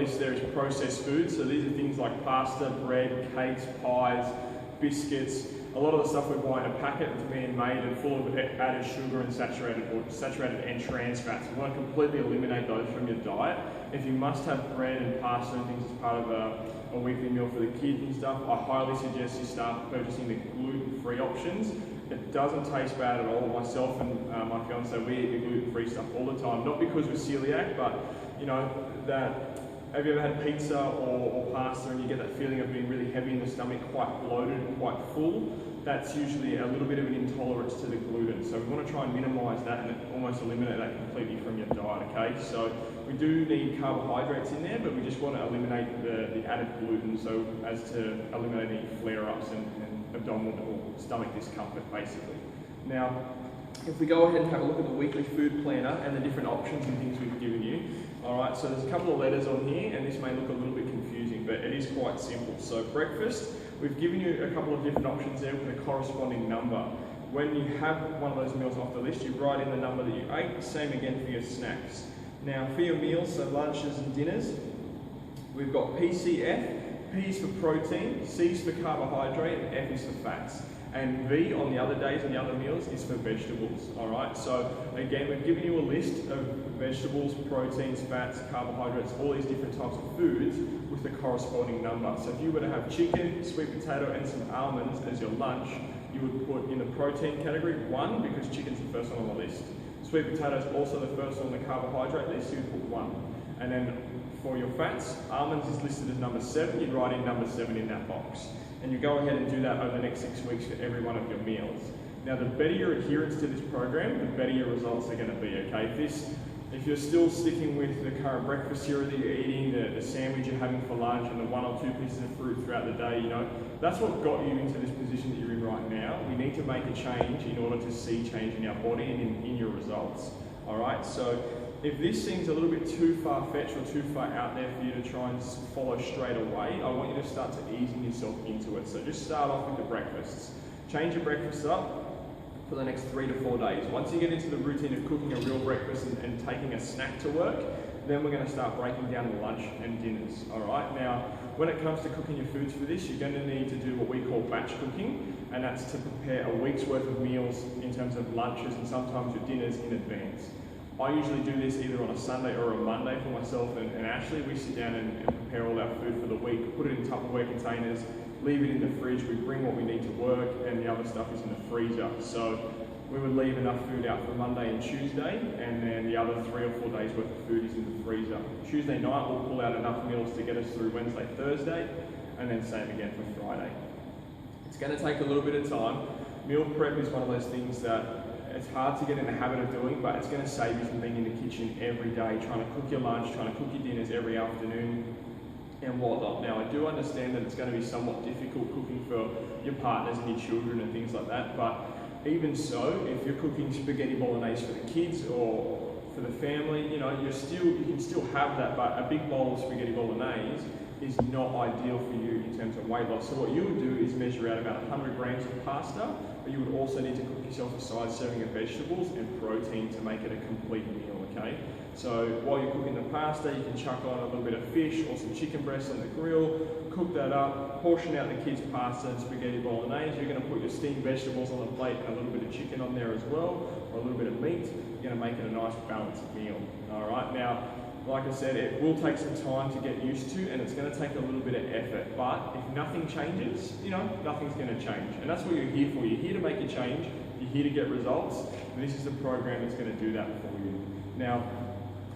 list there is processed foods. So these are things like pasta, bread, cakes, pies, biscuits. A lot of the stuff we buy in a packet is being made and full of added sugar and saturated and trans fats. We want to completely eliminate those from your diet. If you must have bread and pasta and things as part of a weekly meal for the kids and stuff, I highly suggest you start purchasing the gluten-free options. It doesn't taste bad at all. Myself and my fiance, we eat the gluten-free stuff all the time. Not because we're celiac, but you know, have you ever had pizza or pasta and you get that feeling of being really heavy in the stomach, quite bloated and quite full? That's usually a little bit of an intolerance to the gluten. So we want to try and minimise that and almost eliminate that completely from your diet, okay? So we do need carbohydrates in there, but we just want to eliminate the added gluten so as to eliminate any flare-ups and abdominal or stomach discomfort, basically. Now, if we go ahead and have a look at the weekly food planner and the different options and things we've given you, all right, so there's a couple of letters on here, and this may look a little bit confusing, but it is quite simple. So breakfast, we've given you a couple of different options there with a corresponding number. When you have one of those meals off the list, you write in the number that you ate, same again for your snacks. Now for your meals, so lunches and dinners, we've got PCF, P is for protein, C is for carbohydrate, and F is for fats. And V on the other days and the other meals is for vegetables, all right? So again, we've given you a list of vegetables, proteins, fats, carbohydrates, all these different types of foods with the corresponding number. So if you were to have chicken, sweet potato, and some almonds as your lunch, you would put in the protein category 1 because chicken's the first one on the list. Sweet potato is also the first on the carbohydrate list, so you put 1. And then for your fats, almonds is listed as number 7, you'd write in number 7 in that box. And you go ahead and do that over the next 6 weeks for every one of your meals. Now the better your adherence to this program, the better your results are going to be, okay? If you're still sticking with the current breakfast cereal that you're eating, the sandwich you're having for lunch, and the 1 or 2 pieces of fruit throughout the day, you know, that's what got you into this position that you're in right now. We need to make a change in order to see change in our body and in your results, all right? So if this seems a little bit too far-fetched or too far out there for you to try and follow straight away, I want you to start to easing yourself into it. So just start off with the breakfasts. Change your breakfast up for the next 3 to 4 days. Once you get into the routine of cooking a real breakfast and taking a snack to work, then we're going to start breaking down the lunch and dinners, all right? Now, when it comes to cooking your foods for this, you're going to need to do what we call batch cooking, and that's to prepare a week's worth of meals in terms of lunches and sometimes your dinners in advance. I usually do this either on a Sunday or a Monday for myself and Ashley. We sit down and prepare all our food for the week, put it in Tupperware containers, leave it in the fridge, we bring what we need to work, and the other stuff is in the freezer. So we would leave enough food out for Monday and Tuesday, and then the other 3 or 4 days worth of food is in the freezer. Tuesday night we'll pull out enough meals to get us through Wednesday, Thursday, and then same again for Friday. It's going to take a little bit of time. Meal prep is one of those things that it's hard to get in the habit of doing, but it's going to save you from being in the kitchen every day, trying to cook your lunch, trying to cook your dinners every afternoon, and whatnot. Now, I do understand that it's going to be somewhat difficult cooking for your partners and your children and things like that, but even so, if you're cooking spaghetti bolognese for the kids or for the family, you know, you can still have that, but a big bowl of spaghetti bolognese is not ideal for you in terms of weight loss. So what you would do is measure out about 100 grams of pasta, but you would also need to cook yourself a side serving of vegetables and protein to make it a complete meal, okay? So while you're cooking the pasta, you can chuck on a little bit of fish or some chicken breast on the grill, cook that up, portion out the kids' pasta and spaghetti bolognese. You're going to put your steamed vegetables on the plate and a little bit of chicken on there as well, or a little bit of meat. You're going to make it a nice balanced meal, all right? Now, like I said, it will take some time to get used to, and it's going to take a little bit of effort, but if nothing changes, you know, nothing's going to change. And that's what you're here for. You're here to make a change. You're here to get results. And this is the program that's going to do that for you. Now,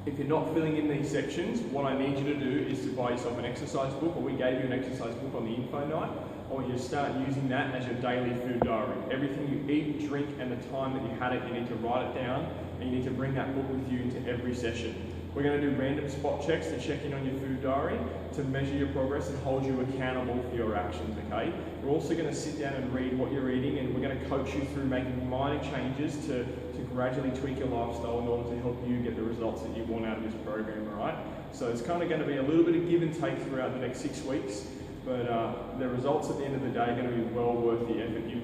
if you're not filling in these sections, what I need you to do is to buy yourself an exercise book, or we gave you an exercise book on the info night. I want you to start using that as your daily food diary. Everything you eat, drink, and the time that you had it, you need to write it down, and you need to bring that book with you into every session. We're going to do random spot checks to check in on your food diary, to measure your progress and hold you accountable for your actions, okay? We're also going to sit down and read what you're eating, and we're going to coach you through making minor changes to gradually tweak your lifestyle in order to help you get the results that you want out of this program, all right? So it's kind of going to be a little bit of give and take throughout the next 6 weeks, but the results at the end of the day are going to be well worth the effort you